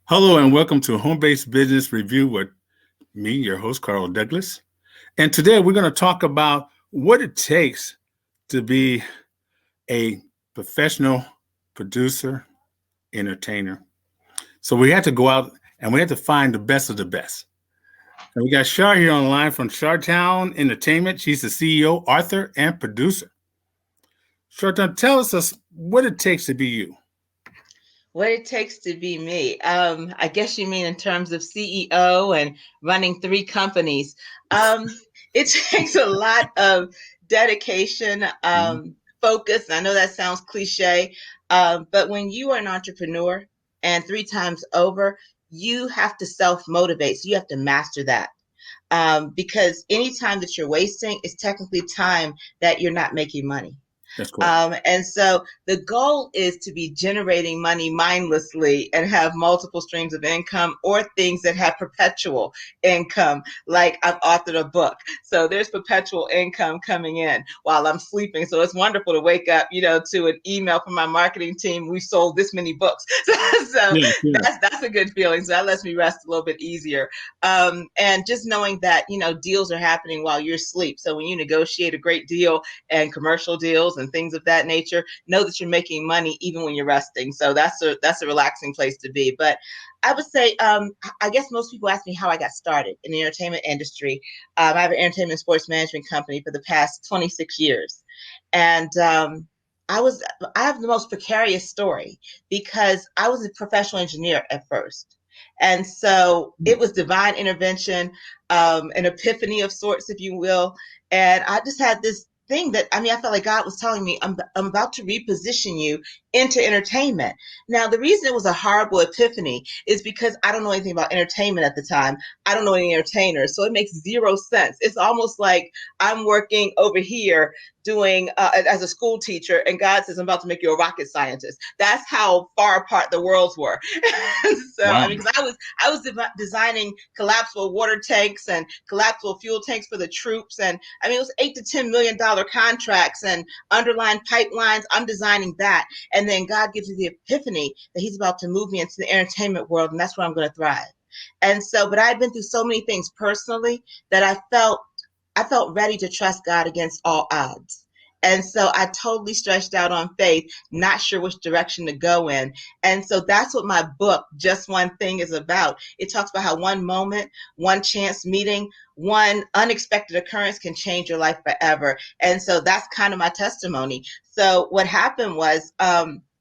Hello and welcome to Home Based Business Review with me, your host, Carl Douglas. And today we're going to talk about what it takes to be a professional producer, entertainer. So we had to go out and we had to find the best of the best. And we got Char here on the line from Char-Town Entertainment. She's the CEO, author, and producer. Char-Town, tell us what it takes to be you. What it takes to be me. I guess you mean in terms of CEO and running 3 companies. It takes a lot of dedication, focus. I know that sounds cliche, but when you are an entrepreneur and 3 times over, you have to self-motivate. So you have to master that. Because any time that you're wasting is technically time that you're not making money. That's correct. And so the goal is to be generating money mindlessly and have multiple streams of income or things that have perpetual income. Like I've authored a book. So there's perpetual income coming in while I'm sleeping. So it's wonderful to wake up, to an email from my marketing team. We sold this many books. So Yeah. that's a good feeling. So that lets me rest a little bit easier. And just knowing that, deals are happening while you're asleep. So when you negotiate a great deal and commercial deals and things of that nature, know that you're making money even when you're resting. So that's a relaxing place to be. But I would say, I guess most people ask me how I got started in the entertainment industry. I have an entertainment and sports management company for the past 26 years. And I have the most precarious story because I was a professional engineer at first. And so it was divine intervention, an epiphany of sorts, if you will. And I just had this thing that, I felt like God was telling me, I'm about to reposition you into entertainment. Now, the reason it was a horrible epiphany is because I don't know anything about entertainment at the time. I don't know any entertainers. So it makes zero sense. It's almost like I'm working over here doing as a school teacher, and God says, I'm about to make you a rocket scientist. That's how far apart the worlds were. So, Wow. because I was designing collapsible water tanks and collapsible fuel tanks for the troops. And it was $8 to $10 million contracts and underlying pipelines. I'm designing that. And then God gives me the epiphany that he's about to move me into the entertainment world. And that's where I'm going to thrive. And so, but I've been through so many things personally that I felt ready to trust God against all odds. And so I totally stretched out on faith, not sure which direction to go in. And so that's what my book, Just One Thing, is about. It talks about how one moment, one chance meeting, one unexpected occurrence can change your life forever. And so that's kind of my testimony. So what happened was,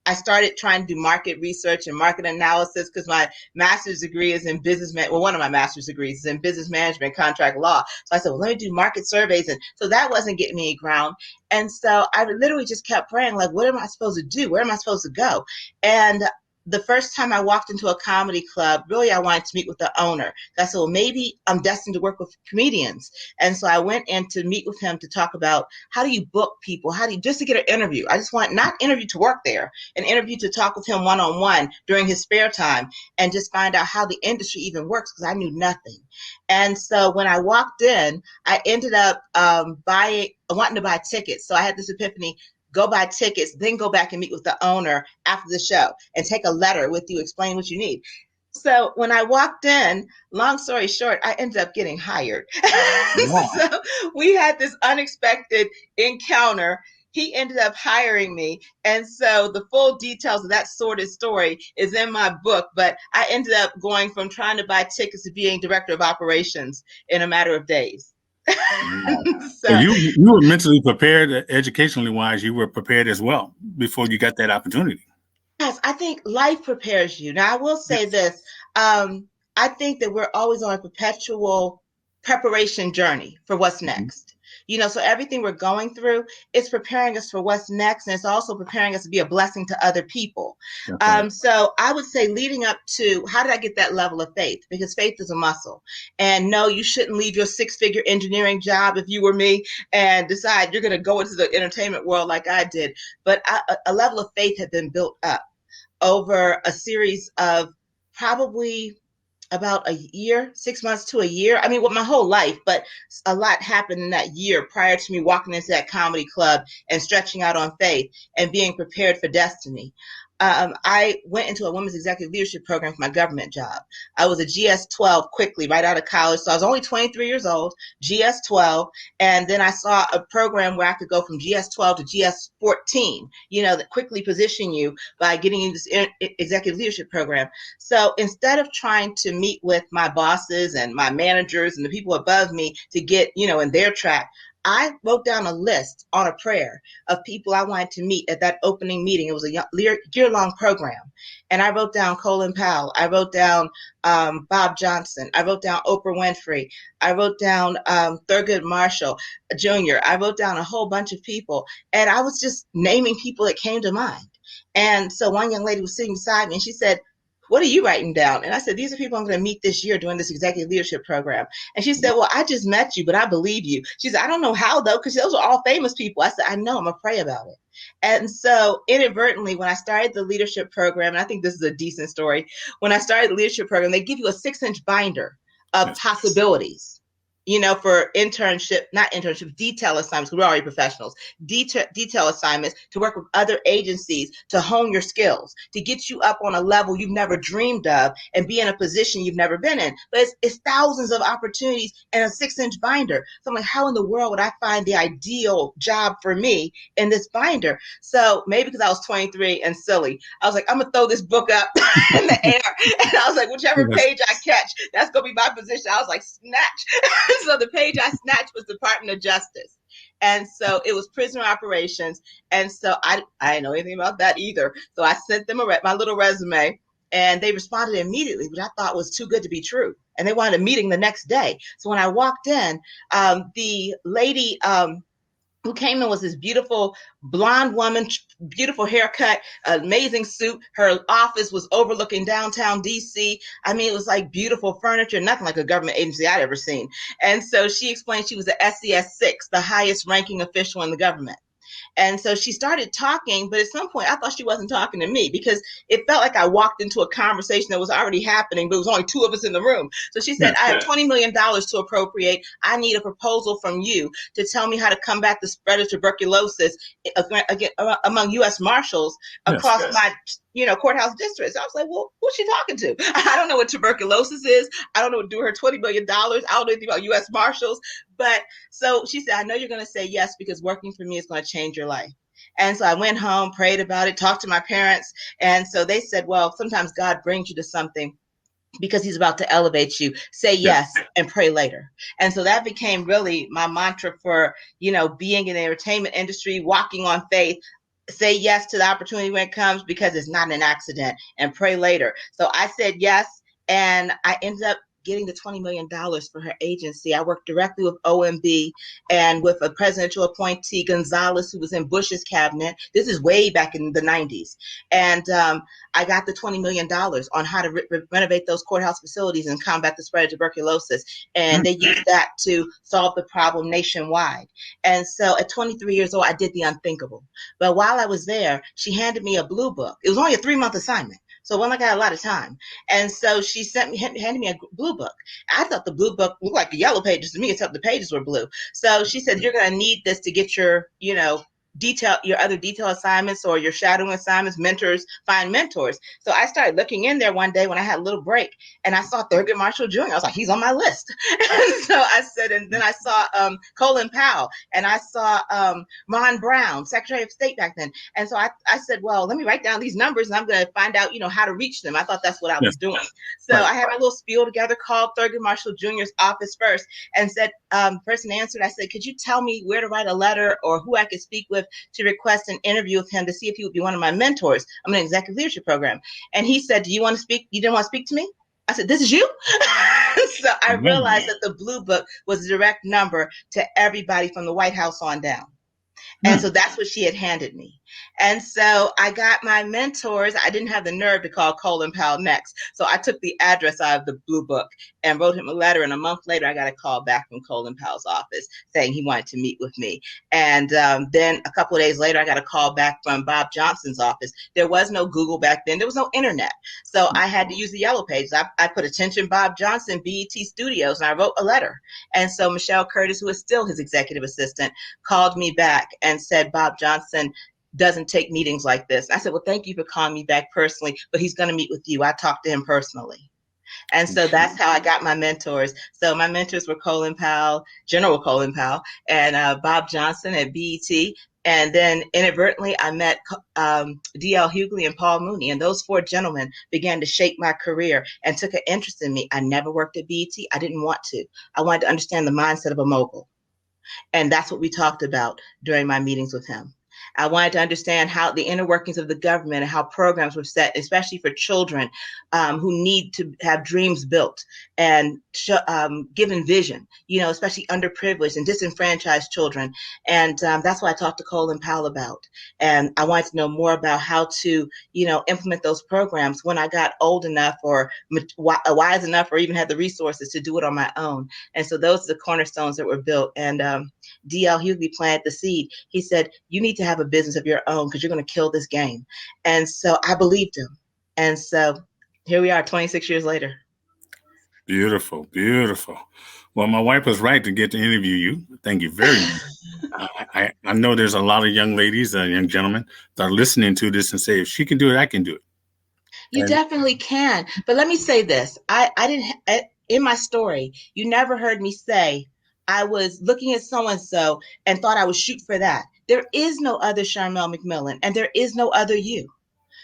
I started trying to do market research and market analysis because my master's degree is in one of my master's degrees is in business management, contract law. So I said, well, let me do market surveys. And so that wasn't getting me any ground. And so I literally just kept praying, like, what am I supposed to do? Where am I supposed to go? And the first time I walked into a comedy club, really, I wanted to meet with the owner. I said, well, maybe I'm destined to work with comedians. And so I went in to meet with him to talk about how do you book people? Just to get an interview. I just want not interview to work there, an interview to talk with him one-on-one during his spare time and just find out how the industry even works because I knew nothing. And so when I walked in, I ended up wanting to buy tickets. So I had this epiphany. Go buy tickets, then go back and meet with the owner after the show and take a letter with you, explain what you need. So when I walked in, long story short, I ended up getting hired. Wow. So we had this unexpected encounter. He ended up hiring me. And so the full details of that sordid story is in my book. But I ended up going from trying to buy tickets to being director of operations in a matter of days. Wow. So So you were mentally prepared, educationally wise. You were prepared as well before you got that opportunity. yes, I think life prepares you. Now, I will say Yes. this. I think that we're always on a perpetual preparation journey for what's Mhm. next. So everything we're going through is preparing us for what's next, and it's also preparing us to be a blessing to other people. That's right. So I would say leading up to how did I get that level of faith? Because faith is a muscle. And no, you shouldn't leave your 6-figure engineering job if you were me and decide you're going to go into the entertainment world like I did. But a level of faith had been built up over a series of probably about a year, 6 months to a year. Well, my whole life, but a lot happened in that year prior to me walking into that comedy club and stretching out on faith and being prepared for destiny. I went into a women's executive leadership program for my government job. I was a GS-12 quickly right out of college. So I was only 23 years old, GS-12. And then I saw a program where I could go from GS-12 to GS-14, that quickly position you by getting into this executive leadership program. So instead of trying to meet with my bosses and my managers and the people above me to get, in their track, I wrote down a list on a prayer of people I wanted to meet at that opening meeting. It was a year-long program. And I wrote down Colin Powell. I wrote down Bob Johnson. I wrote down Oprah Winfrey. I wrote down Thurgood Marshall Jr. I wrote down a whole bunch of people. And I was just naming people that came to mind. And so one young lady was sitting beside me and she said, "What are you writing down?" And I said, "These are people I'm going to meet this year during this executive leadership program." And she said, "Well, I just met you, but I believe you." She said, "I don't know how though, because those are all famous people." I said, "I know, I'm going to pray about it." And so inadvertently, when I started the leadership program, and I think this is a decent story, when I started the leadership program, they give you a 6-inch binder of possibilities, for detail assignments. We're already professionals, detail assignments to work with other agencies to hone your skills, to get you up on a level you've never dreamed of and be in a position you've never been in. But it's thousands of opportunities and a 6-inch binder. So I'm like, how in the world would I find the ideal job for me in this binder? So maybe because I was 23 and silly, I was like, I'm going to throw this book up in the air. And I was like, whichever page I catch, that's going to be my position. I was like, snatch. So the page I snatched was Department of Justice. And so it was prisoner operations. And so I didn't know anything about that either. So I sent them my little resume and they responded immediately, which I thought was too good to be true. And they wanted a meeting the next day. So when I walked in, the lady who came in was this beautiful blonde woman, beautiful haircut, amazing suit. Her office was overlooking downtown DC. I mean, it was like beautiful furniture, nothing like a government agency I'd ever seen. And so she explained she was the SES 6, the highest ranking official in the government. And so she started talking, but at some point I thought she wasn't talking to me because it felt like I walked into a conversation that was already happening, but it was only two of us in the room. So she said, "I have $20 million to appropriate. I need a proposal from you to tell me how to combat the spread of tuberculosis among U.S. Marshals across my courthouse districts." I was like, well, who's she talking to? I don't know what tuberculosis is. I don't know what to do with her $20 million. I don't know anything about U.S. Marshals. But so she said, "I know you're going to say yes because working for me is going to change your life." And so I went home, prayed about it, talked to my parents. And so they said, well, sometimes God brings you to something because he's about to elevate you. Say yes and pray later. And so that became really my mantra for, being in the entertainment industry, walking on faith. Say yes to the opportunity when it comes because it's not an accident, and pray later. So I said yes, and I ended up getting the $20 million for her agency. I worked directly with OMB and with a presidential appointee, Gonzalez, who was in Bush's cabinet. This is way back in the 90s. And I got the $20 million on how to renovate those courthouse facilities and combat the spread of tuberculosis. And they used that to solve the problem nationwide. And so at 23 years old, I did the unthinkable. But while I was there, she handed me a blue book. It was only a 3-month assignment. So I got a lot of time. And so she handed me a blue book. I thought the blue book looked like the yellow pages to me, except the pages were blue. So she said, "You're going to need this to get your, your other detail assignments or your shadowing assignments, find mentors." So I started looking in there one day when I had a little break and I saw Thurgood Marshall Jr. I was like, he's on my list. And so I said, and then I saw Colin Powell and I saw Ron Brown, Secretary of State back then. And so I said, well, let me write down these numbers and I'm going to find out, how to reach them. I thought that's what I was doing. So I had my little spiel together, called Thurgood Marshall Jr.'s office first and said, the person answered, I said, "Could you tell me where to write a letter or who I could speak with to request an interview with him to see if he would be one of my mentors? I'm in an executive leadership program." And he said, "Do you want to speak? You didn't want to speak to me?" I said, "This is you?" So I realized that the blue book was a direct number to everybody from the White House on down. And so that's what she had handed me. And so I got my mentors. I didn't have the nerve to call Colin Powell next. So I took the address out of the blue book and wrote him a letter. And a month later, I got a call back from Colin Powell's office saying he wanted to meet with me. And then a couple of days later, I got a call back from Bob Johnson's office. There was no Google back then. There was no internet. So I had to use the yellow pages. I put "Attention Bob Johnson, BET Studios," and I wrote a letter. And so Michelle Curtis, who is still his executive assistant, called me back and said, "Bob Johnson doesn't take meetings like this. I said, well, thank you for calling me back personally, but he's going to meet with you. I talked to him personally. And so that's how I got my mentors. So my mentors were General Colin Powell, and Bob Johnson at BET. And then inadvertently, I met D.L. Hughley and Paul Mooney. And those four gentlemen began to shape my career and took an interest in me. I never worked at BET. I didn't want to. I wanted to understand the mindset of a mogul. And that's what we talked about during my meetings with him. I wanted to understand how the inner workings of the government and how programs were set, especially for children who need to have dreams built and given vision, especially underprivileged and disenfranchised children. And that's what I talked to Colin Powell about. And I wanted to know more about how to, implement those programs when I got old enough or wise enough or even had the resources to do it on my own. And so those are the cornerstones that were built. And D.L. Hughley planted the seed. He said, you need to have a business of your own because you're going to kill this game. And so I believed him. And so here we are 26 years later. Beautiful, beautiful. Well, my wife was right to get to interview you. Thank you very much. I know there's a lot of young ladies and young gentlemen that are listening to this and say, if she can do it, I can do it. You definitely can. But let me say this. I didn't, in my story, you never heard me say, I was looking at so-and-so and thought I would shoot for that. There is no other Charmel McMillan, and there is no other you.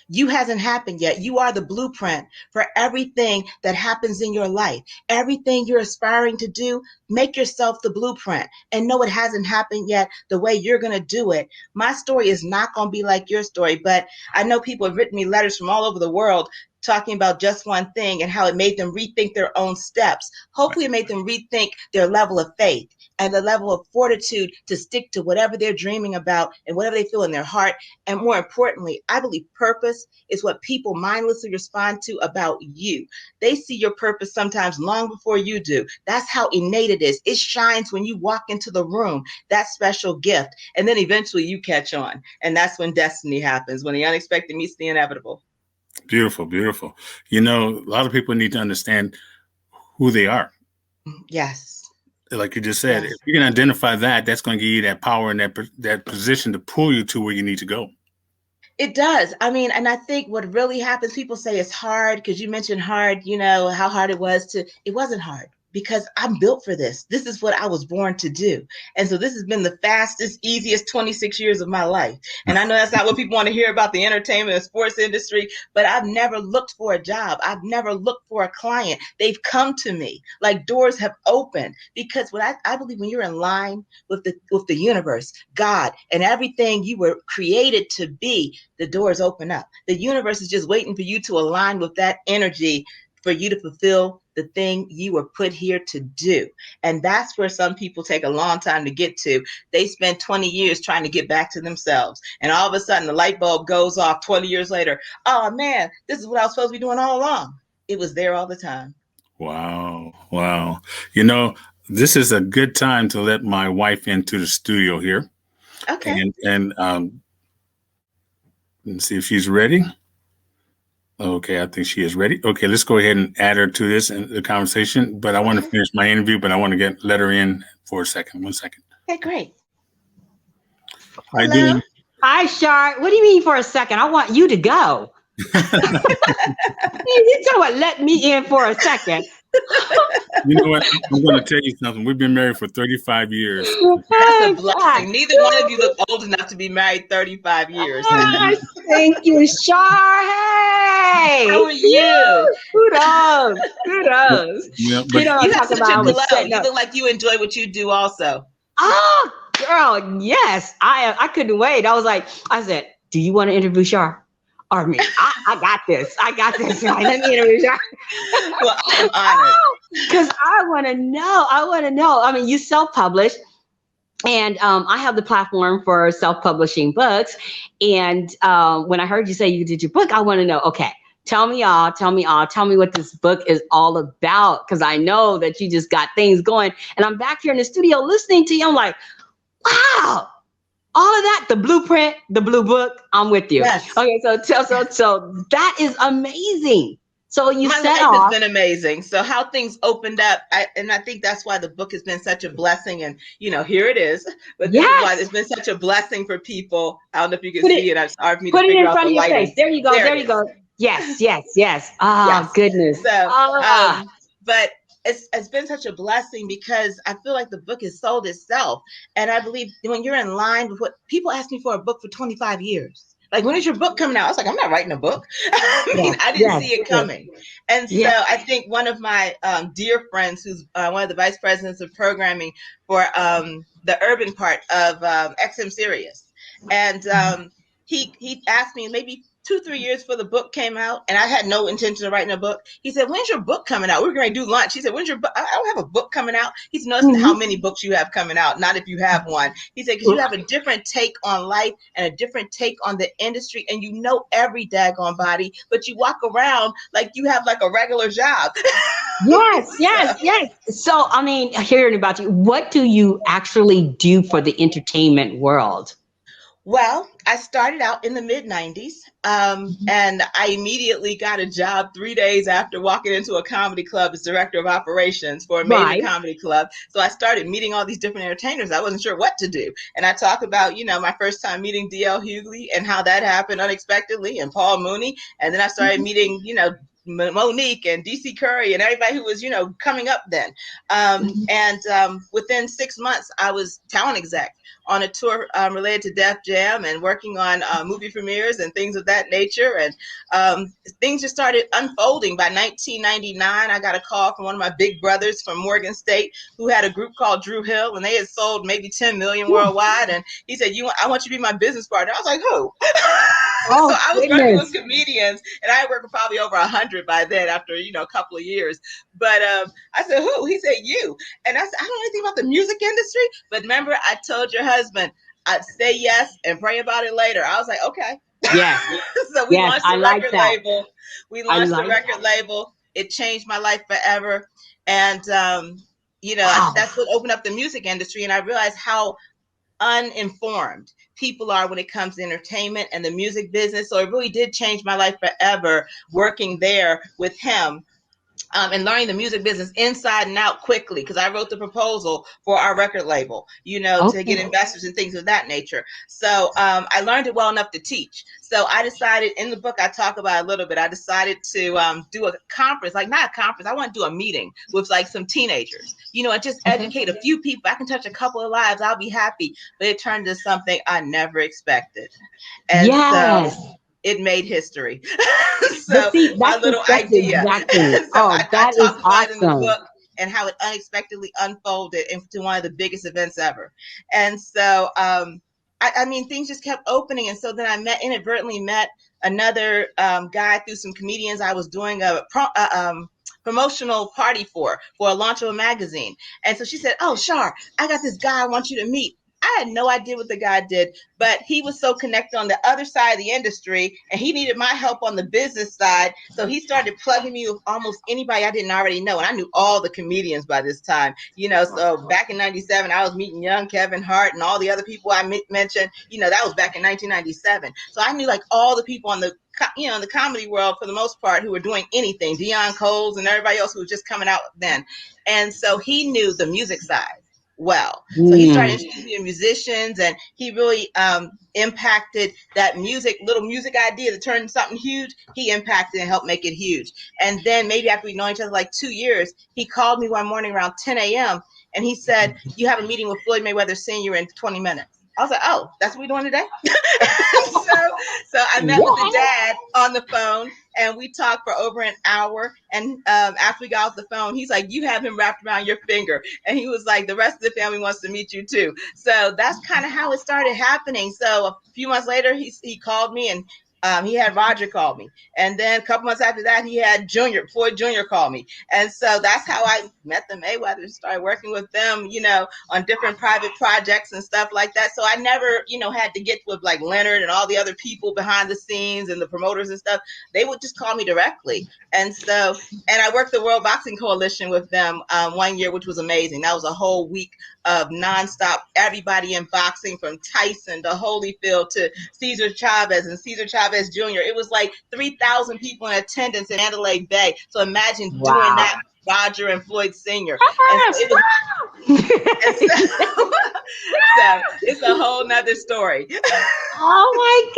You hasn't happened yet. You are the blueprint for everything that happens in your life. Everything you're aspiring to do, make yourself the blueprint and know it hasn't happened yet the way you're going to do it. My story is not going to be like your story, but I know people have written me letters from all over the world talking about just one thing and how it made them rethink their own steps. Hopefully it made them rethink their level of faith and the level of fortitude to stick to whatever they're dreaming about and whatever they feel in their heart. And more importantly, I believe purpose is what people mindlessly respond to about you. They see your purpose sometimes long before you do. That's how innate it is. It shines when you walk into the room, that special gift. And then eventually you catch on. And that's when destiny happens, when the unexpected meets the inevitable. Beautiful, beautiful. A lot of people need to understand who they are. Yes. Like you just said, if you can identify that, that's going to give you that power and that position to pull you to where you need to go. It does. I mean, and I think what really happens, people say it's hard because you mentioned hard, how hard it wasn't hard. Because I'm built for this. This is what I was born to do. And so this has been the fastest, easiest 26 years of my life. And I know that's not what people want to hear about the entertainment and sports industry, but I've never looked for a job. I've never looked for a client. They've come to me, like doors have opened. Because what I believe when you're in line with the universe, God, and everything you were created to be, the doors open up. The universe is just waiting for you to align with that energy for you to fulfill the thing you were put here to do. And that's where some people take a long time to get to. They spend 20 years trying to get back to themselves. And all of a sudden the light bulb goes off 20 years later. Oh man, this is what I was supposed to be doing all along. It was there all the time. Wow. Wow. This is a good time to let my wife into the studio here. Okay. And let's see if she's ready. Okay, I think she is ready. Okay, let's go ahead and add her to this in the conversation. But I want to finish my interview, but I want to let her in for a second. 1 second. Okay, great. How you doing? Hi, Char. What do you mean for a second? I want you to go. You talking about let me in for a second. You know what? I'm going to tell you something. We've been married for 35 years. That's a blessing. Neither one of you look old enough to be married 35 years. Thank you, Char. Hey, how are you? Kudos. Yeah, but you have such a glow. You look like you enjoy what you do also. Oh, girl, yes. I couldn't wait. I said, do you want to interview Char? Or me? I got this. Right, let me interview Char. Well, I'm honored. Because I want to know. I mean, you self-publish. And I have the platform for self-publishing books. And when I heard you say you did your book, I want to know, okay, tell me what this book is all about. Because I know that you just got things going. And I'm back here in the studio listening to you. I'm like, wow, all of that, the blueprint, the blue book, I'm with you. Yes. Okay, so that is amazing. So you My set life has off. been amazing. So how things opened up, I think that's why the book has been such a blessing. And here it is. But this is why Yes. it's been such a blessing for people. I don't know if you can Put see it it. It's hard for me to put it figure in out front the of your face. lighting. There you go. There There it you is. go. Yes, yes, yes. Ah, Yes. goodness. So, Ah, but it's been such a blessing because I feel like the book has sold itself. And I believe when you're in line with what people ask me for a book for 25 years. Like, when is your book coming out? I was like, I'm not writing a book. I mean, yes, I didn't yes, see it yes. coming. And so Yes. I think one of my dear friends, who's one of the vice presidents of programming for the urban part of XM Sirius, and he asked me maybe 2-3 years before the book came out, and I had no intention of writing a book. He said, "When's your book coming out? We're going to do lunch." He said, "When's your book?" I don't have a book coming out. He's noticing how Mhm. many books you have coming out, not if you have one. He said, because you have a different take on life and a different take on the industry, and you know every daggone body, but you walk around like you have like a regular job. Yes, yes, So, yes. So, I mean, hearing about you, what do you actually do for the entertainment world? well, I started out in the mid 90s, and I immediately got a job 3 days after walking into a comedy club as director of operations for a major Right. comedy club. So I started meeting all these different entertainers. I wasn't sure what to do. And I talk about, my first time meeting D.L. Hughley and how that happened unexpectedly, and Paul Mooney. And then I started meeting, Monique and DC Curry and everybody who was, coming up then. And within 6 months, I was talent exec on a tour related to Def Jam and working on movie premieres and things of that nature. And things just started unfolding. By 1999, I got a call from one of my big brothers from Morgan State who had a group called Drew Hill, and they had sold maybe 10 million worldwide. And he said, I want you to be my business partner. I was like, who? So Oh, I was working with goodness. comedians, and I worked with probably over 100 by then after, a couple of years. But I said, who? He said, you. And I said, I don't know anything about the music industry. But remember, I told your husband, I'd say yes and pray about it later. I was like, okay. Yes, So we yes. launched I the like record that. label. I like that. It changed my life forever. And, Wow. that's what opened up the music industry. And I realized how uninformed people are when it comes to entertainment and the music business. So it really did change my life forever working there with him. And learning the music business inside and out quickly, because I wrote the proposal for our record label, to get Okay. investors and things of that nature. So I learned it well enough to teach. So I decided, in the book I talk about it a little bit, I decided to do a conference, like not a conference, I want to do a meeting with like some teenagers, and just Okay. educate a few people. I can touch a couple of lives, I'll be happy. But it turned into something I never expected. And so Yes. it made history. But So see, my little that's idea. exactly. So Oh, I that is talk about it in the awesome. book and how it unexpectedly unfolded into one of the biggest events ever. And so, I mean, things just kept opening. And so then I inadvertently met another guy through some comedians I was doing a promotional party for a launch of a magazine. And so she said, "Oh, Char, I got this guy I want you to meet." I had no idea what the guy did, but he was so connected on the other side of the industry, and he needed my help on the business side. So he started plugging me with almost anybody I didn't already know. And I knew all the comedians by this time, So back in 97, I was meeting young Kevin Hart and all the other people I mentioned, that was back in 1997. So I knew like all the people on the in the comedy world for the most part who were doing anything, Deion Coles and everybody else who was just coming out then. And so he knew the music side well. So he started Mm. introducing me to musicians, and he really impacted that little music idea that turned something huge. He impacted and helped make it huge. And then maybe after we know each other like 2 years, he called me one morning around 10 a.m. and he said, "You have a meeting with Floyd Mayweather Sr. in 20 minutes." I was like, "Oh, that's what we're doing today?" so I met with the Yeah. dad on the phone, and we talked for over an hour. And after we got off the phone, he's like, "You have him wrapped around your finger." And he was like, "The rest of the family wants to meet you too." So that's kind of how it started happening. So a few months later, he called me, and he had Roger call me. And then a couple months after that, he had Floyd Jr. call me. And so that's how I met the Mayweathers, started working with them, on different private projects and stuff like that. So I never, had to get with like Leonard and all the other people behind the scenes and the promoters and stuff. They would just call me directly. And I worked the World Boxing Coalition with them 1 year, which was amazing. That was a whole week of nonstop, everybody in boxing from Tyson to Holyfield to Cesar Chavez and Cesar Chavez Jr. It was like 3,000 people in attendance in Mandalay Bay. So imagine doing that with Roger and Floyd Sr. And so it was, so it's a whole nother story. Oh my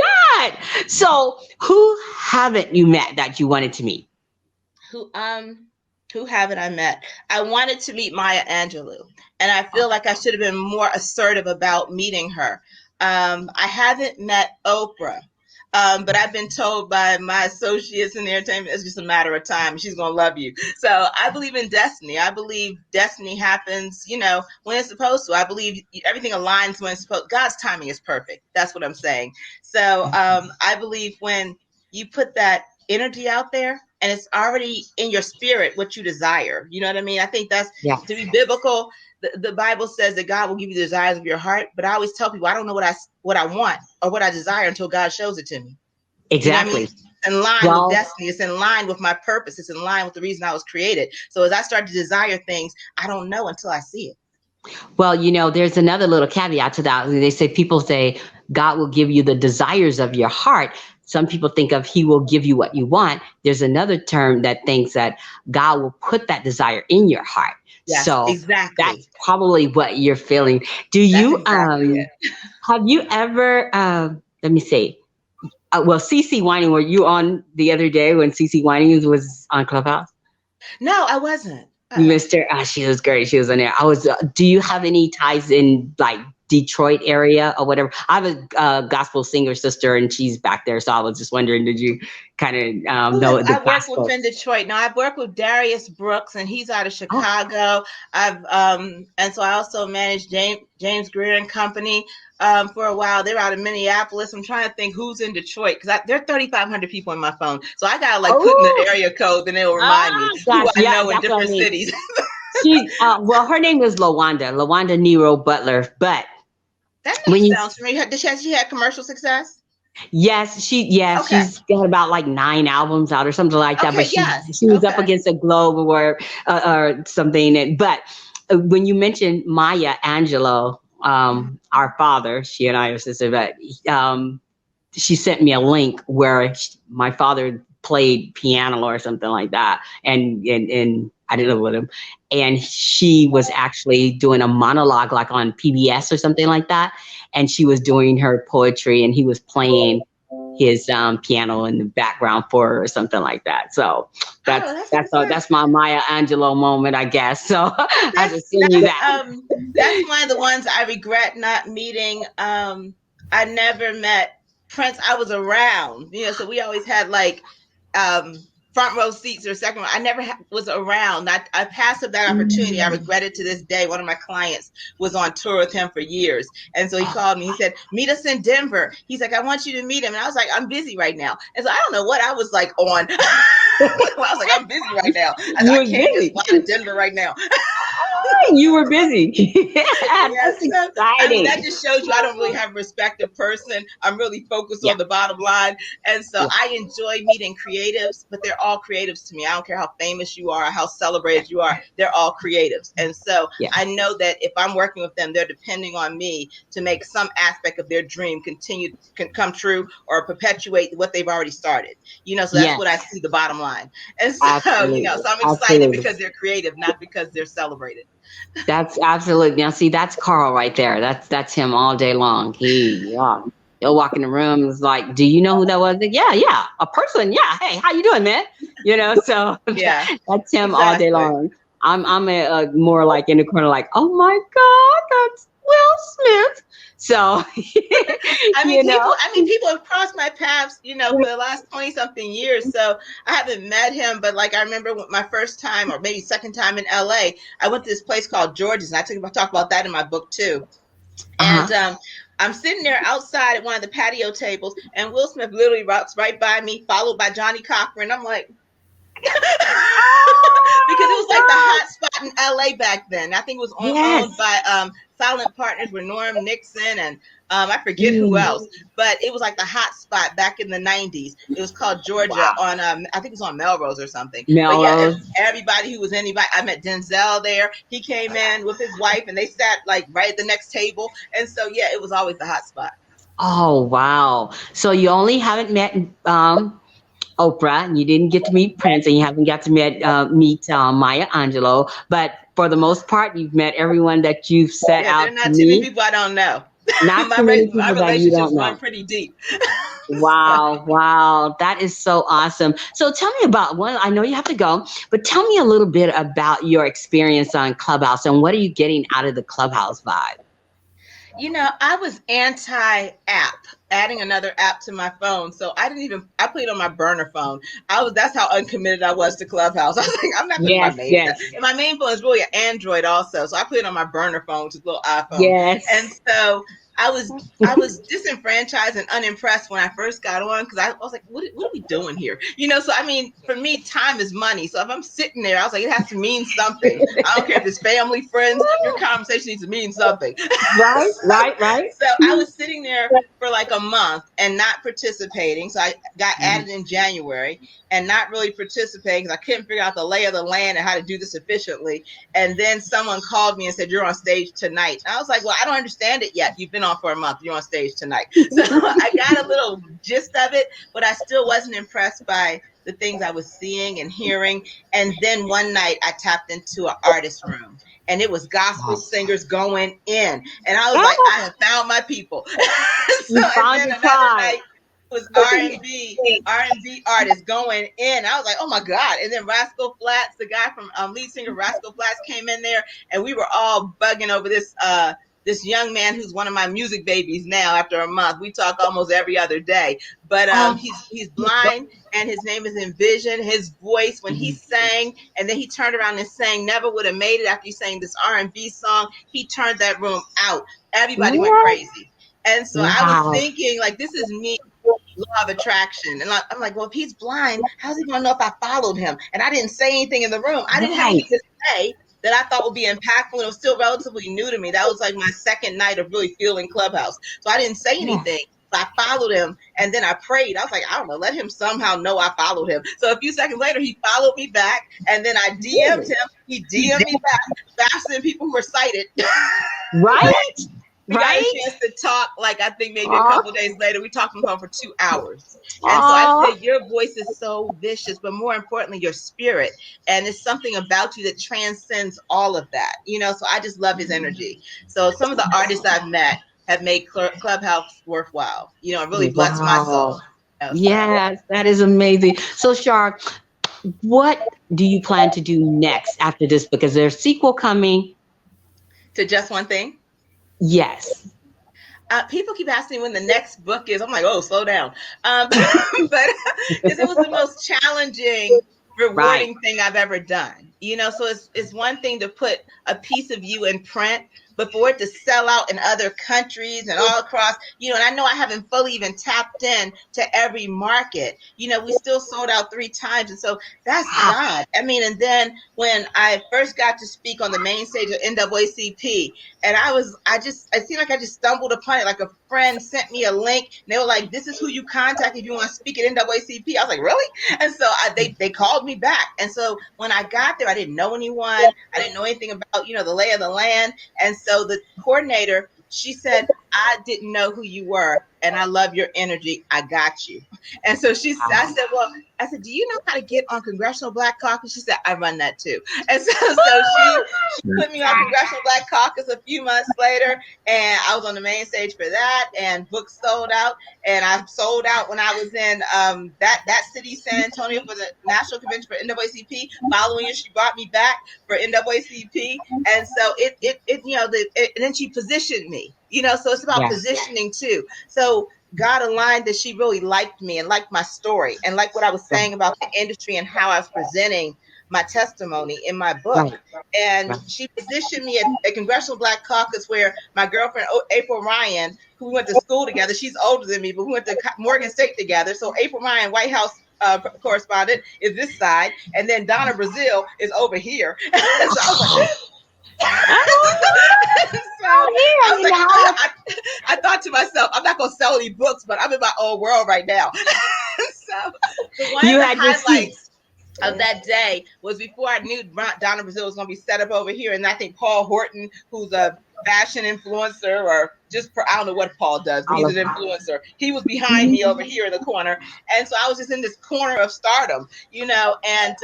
God. So who haven't you met that you wanted to meet? Who haven't I met? I wanted to meet Maya Angelou, and I feel like I should have been more assertive about meeting her. I haven't met Oprah, but I've been told by my associates in the entertainment, it's just a matter of time. She's going to love you. So I believe in destiny. I believe destiny happens, when it's supposed to. I believe everything aligns when it's supposed to. God's timing is perfect. That's what I'm saying. So I believe when you put that energy out there, and it's already in your spirit what you desire. You know what I mean? I think that's to be biblical. The Bible says that God will give you the desires of your heart. But I always tell people I don't know what I want or what I desire until God shows it to me. Exactly. You know what I mean? It's in line with destiny. It's in line with my purpose. It's in line with the reason I was created. So as I start to desire things, I don't know until I see it. Well, there's another little caveat to that. People say God will give you the desires of your heart. Some people think of he will give you what you want. There's another term that thinks that God will put that desire in your heart. Yes, so exactly. That's probably what you're feeling. Do you, exactly have you ever, let me see. CeCe Winans, were you on the other day when CeCe Winans was on Clubhouse? No, I wasn't. She was great. She was on there. Do you have any ties in like Detroit area or whatever? I have a gospel singer sister and she's back there. So I was just wondering, did you kind of know the I work with in Detroit. Now I've worked with Darius Brooks and he's out of Chicago. I've and so I also managed James Greer and Company for a while. They're out of Minneapolis. I'm trying to think who's in Detroit because there are 3,500 people on my phone. So I gotta put in the area code, then it'll remind me who I know in different cities. Her name is Lawanda Nero Butler, but that name sounds familiar. She had commercial success? Yes, she's got about like 9 albums out or something like that. But she was up against a Globe or something. But when you mentioned Maya Angelou, our father, she and I are sisters, but she sent me a link where my father played piano or something like that, and I didn't live with him, and she was actually doing a monologue like on PBS or something like that, and she was doing her poetry and he was playing his piano in the background for her or something like that. So that's my Maya Angelou moment, I guess. So I just send you that. That's one of the ones I regret not meeting. I never met Prince. I was around, so we always had like front row seats or second row. I never was around. I passed up that opportunity. I regret it to this day. One of my clients was on tour with him for years. And so he called me. He said, meet us in Denver. He's like, I want you to meet him. And I was like, I'm busy right now. And so I don't know what I was like on. I was like, I'm busy right now. I can't just fly to Denver right now. You were busy. That's exciting. I mean, that just shows you I don't really have a respected person. I'm really focused on the bottom line. And so I enjoy meeting creatives, but they're all creatives to me. I don't care how famous you are, how celebrated you are. They're all creatives. And so I know that if I'm working with them, they're depending on me to make some aspect of their dream can come true or perpetuate what they've already started. So that's what I see, the bottom line. And so, so I'm excited because they're creative, not because they're celebrated. That's absolutely. Now, see, that's Carl right there. That's him all day long. He'll walk in the room. It's like, do you know who that was? Like, yeah, a person. Yeah. Hey, how you doing, man? So that's him all day long. I'm a more like in the corner, like, oh my God, that's Will Smith. So, people have crossed my paths, for the last 20 something years. So I haven't met him, but like, I remember my first time or maybe second time in LA, I went to this place called George's, and I talk about that in my book too. And, I'm sitting there outside at one of the patio tables and Will Smith literally walks right by me, followed by Johnny Cochran. I'm like, because it was like the hot spot in LA back then. I think it was owned by silent partners were Norm Nixon and I forget who else, but it was like the hot spot back in the 90s. It was called Georgia on, I think it was on Melrose or something. But yeah, everybody who was anybody, I met Denzel there. He came in with his wife and they sat like right at the next table. And so, yeah, it was always the hot spot. Oh, wow. So you only haven't met Oprah, and you didn't get to meet Prince, and you haven't got to meet Maya Angelou, but for the most part, you've met everyone that you've set out to meet. Too many people I don't know. Not too many people that you don't know. Run pretty deep. Wow. That is so awesome. So tell me about one. I know you have to go, but tell me a little bit about your experience on Clubhouse and what are you getting out of the Clubhouse vibe? You know, I was anti-app, adding another app to my phone. So I put it on my burner phone. That's how uncommitted I was to Clubhouse. I was like, I'm not putting my main phone. And my main phone is really an Android also. So I put it on my burner phone, which is a little iPhone. Yes. And so I was disenfranchised and unimpressed when I first got on because I was like, what are we doing here? You know, so I mean, for me, time is money. So if I'm sitting there, I was like, it has to mean something. I don't care if it's family, friends, your conversation needs to mean something. Right. So I was sitting there for like a month and not participating. So I got added in January and not really participating because I couldn't figure out the lay of the land and how to do this efficiently. And then someone called me and said, you're on stage tonight. And I was like, well, I don't understand it yet. You've been on for a month. You're on stage tonight. So I got a little gist of it, but I still wasn't impressed by the things I was seeing and hearing. And then one night I tapped into an artist room and it was gospel singers going in. And I was like, I have found my people. So and then another night was R&B artists going in. I was like, oh my God. And then Rascal Flatts, the guy from lead singer Rascal Flatts came in there and we were all bugging over this young man who's one of my music babies now after a month. We talk almost every other day, but he's blind and his name is Envision. His voice, when he sang and then he turned around and sang Never Would Have Made It after he sang this R&B song, he turned that room out. Everybody went crazy. And so I was thinking like, this is me, law of attraction. And I'm like, well, if he's blind, how's he gonna know if I followed him? And I didn't say anything in the room. I didn't have anything to say that I thought would be impactful. It was still relatively new to me. That was like my second night of really feeling Clubhouse. So I didn't say anything. I followed him and then I prayed. I was like, I don't know, let him somehow know I followed him. So a few seconds later, he followed me back and then I DM'd him. He DM'd me back faster than people who were sighted. Right? We got a chance to talk, like I think maybe a couple of days later. We talked on the phone for 2 hours. And so I said, your voice is so vicious, but more importantly, your spirit. And it's something about you that transcends all of that. You know, so I just love his energy. So some of the artists I've met have made Clubhouse worthwhile. You know, it really blessed my soul. Yes, that is amazing. So Char, what do you plan to do next after this? Because there's a sequel coming. To Just One Thing? Yes. People keep asking me when the next book is. I'm like, oh, slow down. But because it was the most challenging, rewarding thing I've ever done. You know, so it's one thing to put a piece of you in print, but for it to sell out in other countries and all across, you know, and I know I haven't fully even tapped in to every market. You know, we still sold out 3 times. And so that's God. I mean, and then when I first got to speak on the main stage of NAACP, and it seemed like I just stumbled upon it. Like a friend sent me a link and they were like, this is who you contact if you want to speak at NAACP. I was like, really? And so they called me back. And so when I got there, I didn't know anyone. I didn't know anything about, you know, the lay of the land. And so the coordinator, she said, I didn't know who you were and I love your energy. I got you. And so I said, do you know how to get on Congressional Black Caucus? She said, I run that too. And so she put me on Congressional Black Caucus a few months later and I was on the main stage for that and books sold out. And I sold out when I was in that city, San Antonio, for the National Convention for NAACP. Following year, she brought me back for NAACP. And so and then she positioned me, you know, so it's about positioning too. So God aligned that she really liked me and liked my story and liked what I was saying about the industry and how I was presenting my testimony in my book. And she positioned me at a Congressional Black Caucus where my girlfriend, April Ryan, who we went to school together, she's older than me, but we went to Morgan State together. So April Ryan, White House correspondent, is this side. And then Donna Brazile is over here. So I was like, So I was like, I thought to myself, I'm not gonna sell any books, but I'm in my own world right now. So one of the highlights of that day was before I knew Donna Brazile was going to be set up over here, and I think Paul Horton, who's a fashion influencer, or just I don't know what Paul does, but he's an influencer. He was behind me over here in the corner, and so I was just in this corner of stardom, you know. And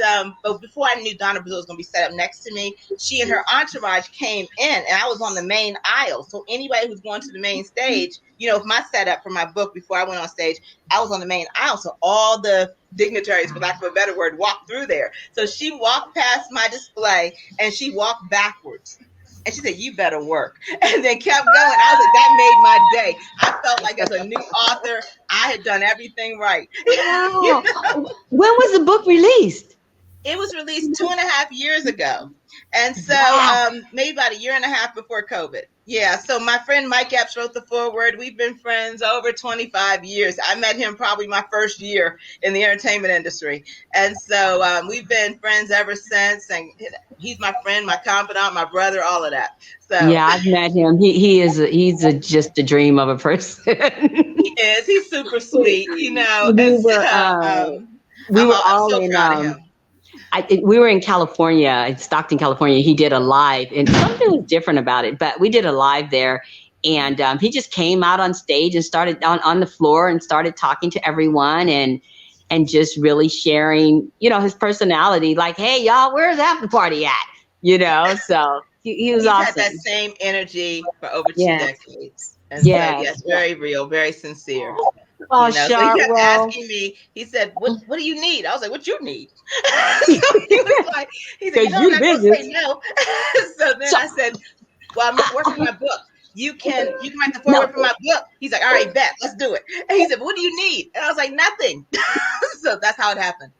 but before I knew Donna Brazile was going to be set up next to me, she and her entourage came in, and I was on the main aisle. So anybody who's going to the main stage, you know, if my setup for my book before I went on stage, I was on the main aisle, so all the dignitaries, for lack of a better word, walked through there. So she walked past my display and she walked backwards. And she said, "You better work." And then kept going. I was like, that made my day. I felt like as a new author, I had done everything right. Wow. When was the book released? It was released 2.5 years ago. And so maybe about 1.5 years before COVID. Yeah. So my friend Mike Epps wrote the foreword. We've been friends over 25 years. I met him probably my first year in the entertainment industry. And so we've been friends ever since. And he's my friend, my confidant, my brother, all of that. So yeah, I've met him. He's just a dream of a person. He is. He's super sweet, you know. We were all in. We were in California, in Stockton, California. He did a live, and something was different about it, but we did a live there. And he just came out on stage and started on the floor and started talking to everyone and just really sharing, you know, his personality. Like, hey, y'all, where's the after party at? You know, so he was awesome. He had that same energy for over 2 decades. And so, yes, very real, very sincere. Oh, you know? Char, so he kept asking me, he said, what do you need? I was like, what you need? So he was like, he said, I'm not going to say no. So then I said, well, I'm working on my book. You can write the foreword for my book. He's like, all right, bet, let's do it. And he said, what do you need? And I was like, nothing. So that's how it happened.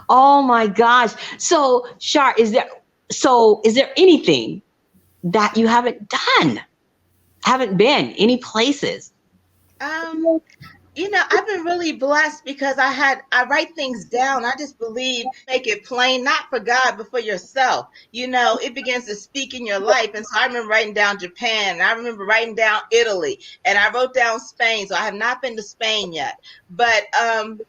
Oh my gosh. So Char, is there anything that you haven't done? Haven't been any places? You know, I've been really blessed because I write things down. I just believe, make it plain, not for God, but for yourself. You know, it begins to speak in your life. And so I remember writing down Japan, and I remember writing down Italy, and I wrote down Spain. So I have not been to Spain yet. But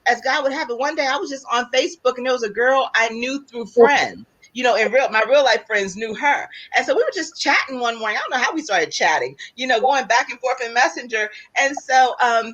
as God would have it, one day I was just on Facebook, and there was a girl I knew through friends. You know, my real life friends knew her. And so we were just chatting one morning. I don't know how we started chatting, you know, going back and forth in Messenger. And so I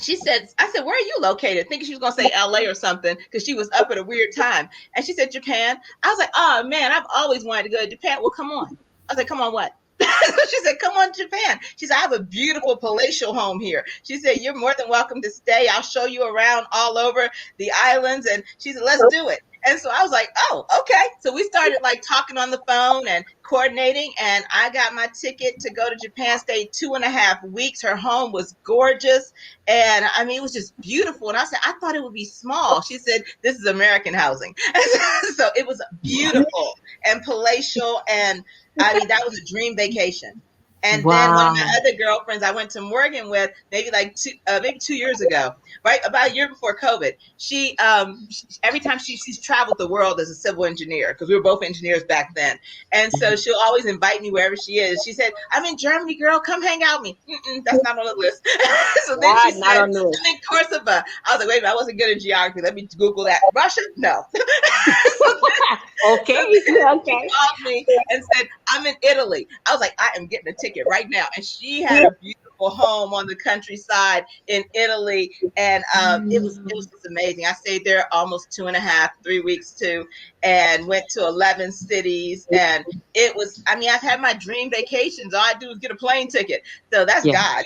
said, where are you located? Thinking she was going to say LA or something because she was up at a weird time. And she said, Japan. I was like, oh, man, I've always wanted to go to Japan. Well, come on. I was like, come on what? She said, come on to Japan. She said, I have a beautiful palatial home here. She said, you're more than welcome to stay. I'll show you around all over the islands. And she said, let's do it. And so I was like, oh, okay. So we started like talking on the phone and coordinating, and I got my ticket to go to Japan, stayed 2.5 weeks. Her home was gorgeous. And I mean, it was just beautiful. And I said, I thought it would be small. She said, this is American housing. So it was beautiful and palatial. And I mean, that was a dream vacation. And then one of my other girlfriends I went to Morgan with maybe 2 years ago, right? About a year before COVID. She, every time she's traveled the world as a civil engineer, because we were both engineers back then. And so she'll always invite me wherever she is. She said, I'm in Germany, girl, come hang out with me. That's not on the list. So then she said, I'm in Kosovo. I was like, wait a minute, I wasn't good in geography. Let me Google that. Russia? No. Okay. She called me and said, I'm in Italy. I was like, I am getting a ticket right now. And she had a beautiful home on the countryside in Italy. And it was just amazing. I stayed there almost 2.5, 3 weeks too, and went to 11 cities. And it was, I mean, I've had my dream vacations. All I do is get a plane ticket. So that's God.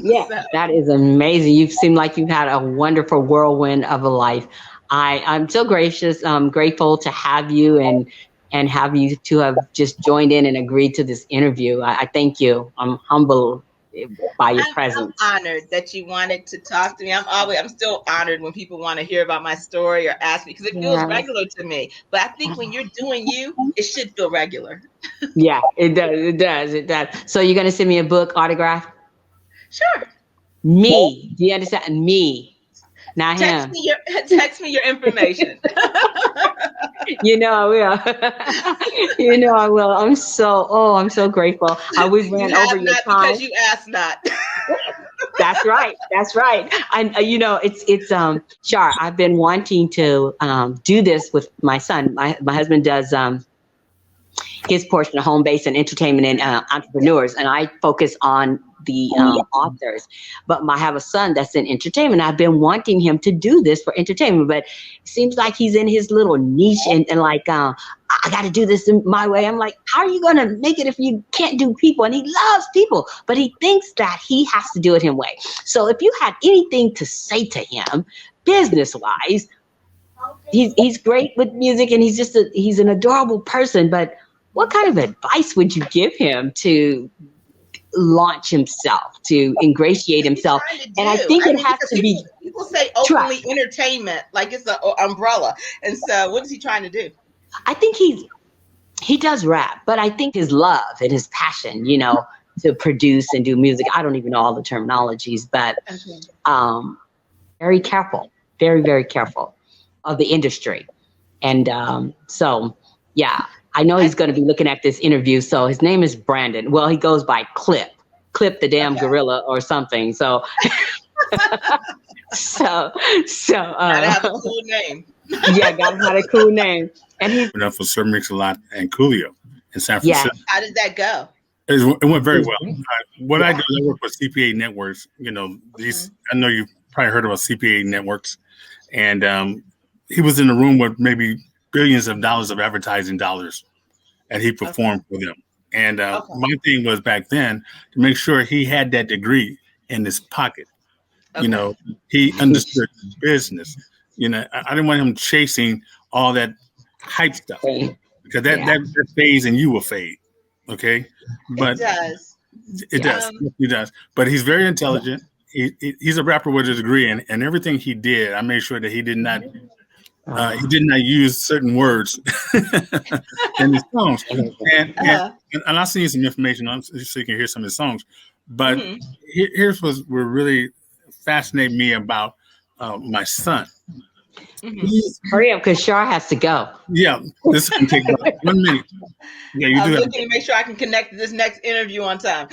Yeah, so. That is amazing. You seem like you've had a wonderful whirlwind of a life. I'm so grateful to have you and have you to have just joined in and agreed to this interview. I thank you. I'm humbled by your presence. I'm honored that you wanted to talk to me. I'm still honored when people want to hear about my story or ask me, because it feels regular to me. But I think when you're doing you, it should feel regular. Yeah, it does. So you're going to send me a book autograph? Sure. Me. Do you understand? Me. Not text him. Text me your information. You know I will. You know I will. I'm so grateful. We You ran over have your not time. because you asked not. That's right. That's right. And it's Char, I've been wanting to do this with my son. My husband does his portion of home based and entertainment and entrepreneurs, and I focus on the authors. But I have a son that's in entertainment. I've been wanting him to do this for entertainment, but it seems like he's in his little niche and like I got to do this in my way. I'm like, how are you going to make it if you can't do people? And he loves people, but he thinks that he has to do it his way. So if you had anything to say to him, business wise, he's great with music and he's an adorable person. But what kind of advice would you give him to launch himself, to ingratiate himself? And I think it has to be. People say openly entertainment, like it's an umbrella. And so, what is he trying to do? I think he does rap, but I think his love and his passion, to produce and do music. I don't even know all the terminologies, but very careful, very, very careful of the industry. And so, yeah, I know he's going to be looking at this interview. So his name is Brandon. Well, he goes by Clip the damn gorilla or something. So, gotta have a cool name. Yeah, gotta have a cool name. And he's enough for Sir Mix-a-Lot and Coolio in San Francisco. Yeah. How did that go? It went very well. I do, I work with CPA networks. These I know you've probably heard about CPA networks, and he was in the room with maybe billions of dollars of advertising dollars, and he performed for them. And my thing was back then to make sure he had that degree in his pocket. He understood business. I didn't want him chasing all that hype stuff because that fades and you will fade. Okay, but it does. But he's very intelligent. He's a rapper with a degree, and everything he did, I made sure that he did not use certain words in his songs. And I'll send you some information on so you can hear some of his songs. But here's what really fascinated me about my son. Hurry up, because Char has to go. Yeah, this is going to take about 1 minute. Yeah, you I'm do. looking to make sure I can connect to this next interview on time.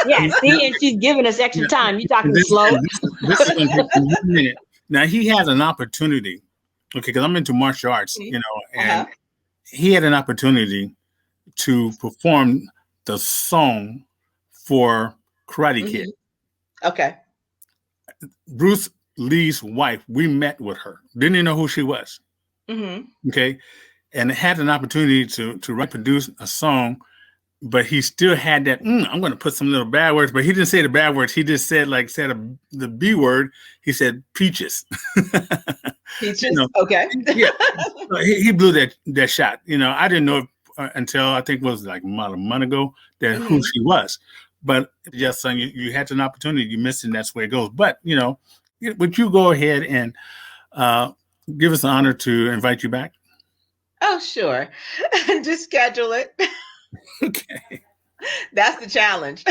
Yeah. See, and she's giving us extra time. You talking slow? This is going to take 1 minute. Now he has an opportunity. Okay, because I'm into martial arts, and he had an opportunity to perform the song for Karate Kid. Okay. Bruce Lee's wife, we met with her. Didn't even know who she was. Okay. And had an opportunity to produce a song, but he still had that, I'm going to put some little bad words, but he didn't say the bad words. He just said the B word. He said peaches. Peaches? Okay. Yeah. So he blew that shot. I didn't know until I think it was like about a month ago that who she was. But just son, you had an opportunity, you missed it, and that's the way it goes. But, would you go ahead and give us the honor to invite you back? Oh, sure. Just schedule it. Okay. That's the challenge.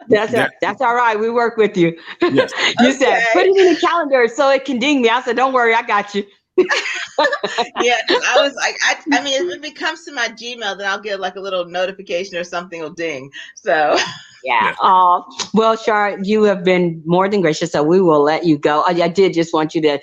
That's all right. We work with you. Yes. You said, put it in the calendar so it can ding me. I said, don't worry, I got you. Yeah, I was like, I mean, if it comes to my Gmail, then I'll get like a little notification or something will ding. So yeah. Well, Char, you have been more than gracious, so we will let you go. I did just want you to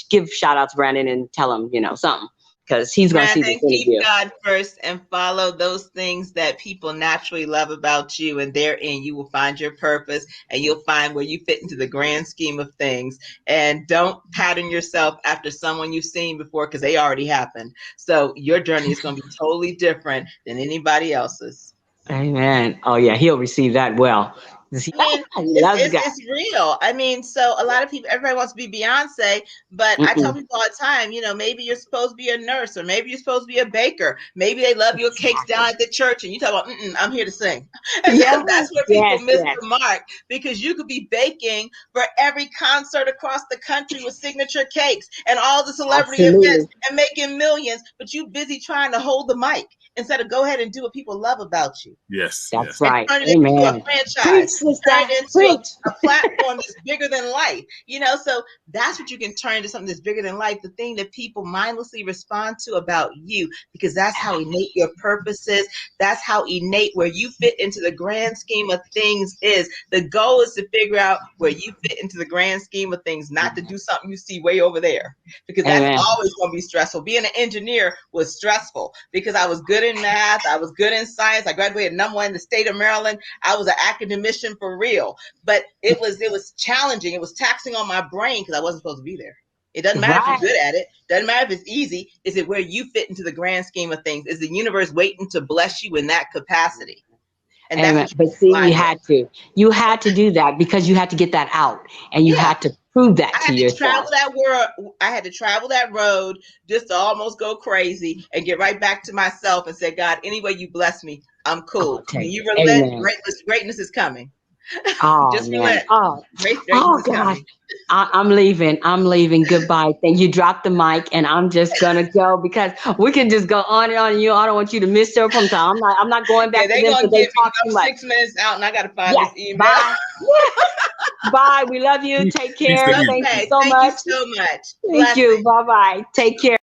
give shout out to Brandon and tell him, something, because he's going to see this interview. Keep God first and follow those things that people naturally love about you, and therein you will find your purpose and you'll find where you fit into the grand scheme of things. And don't pattern yourself after someone you've seen before, because they already happened. So your journey is going to be totally different than anybody else's. Amen. Oh yeah, he'll receive that well. It's real. I mean, so a lot of people, everybody wants to be Beyonce, but I tell people all the time, maybe you're supposed to be a nurse, or maybe you're supposed to be a baker. Maybe they love your cakes down at the church, and you talk about, I'm here to sing. And that's where people miss the mark, because you could be baking for every concert across the country with signature cakes and all the celebrity events and making millions, but you busy trying to hold the mic. instead of go ahead and do what people love about you. Yes. That's Yes. right. Turn it into a Amen. franchise. Preach, sister. Turn it into Preach. a platform that's bigger than life. You know, so that's what you can turn into, something that's bigger than life. The thing that people mindlessly respond to about you, because that's how innate your purpose is. That's how innate where you fit into the grand scheme of things is. The goal is to figure out where you fit into the grand scheme of things, not to do something you see way over there, because that's Amen. always going to be stressful. Being an engineer was stressful because I was good in math. I was good in science. I graduated #1 in the state of Maryland. I was an academician for real, but it was challenging. It was taxing on my brain because I wasn't supposed to be there. It doesn't matter if Right. you're good at it. Doesn't matter if it's easy. Is it where you fit into the grand scheme of things? Is the universe waiting to bless you in that capacity? And that's Amen. what you But see, find it. you had to do that because you had to get that out, and you Yeah. had to prove that I to had to yourself. travel that world. I had to travel that road just to almost go crazy and get right back to myself and say, God, any way you bless me, I'm cool. Take When you it. relent, Amen. greatness is coming. Oh Just man. relent. Oh Greatness is gosh. coming. I'm leaving. I'm leaving. Goodbye. Thank you. Drop the mic, and I'm just gonna go because we can just go on and on. And I don't want you to miss your from time. I'm not going Yeah, back to they're them gonna because they get me. talk too I'm much. 6 minutes out, and I gotta find Yes. this email. Bye. Bye. We love you. Take care. Peace to you. Thank you Okay, so thank much. you so much. Thank you. Blessings. Bye bye. Take care.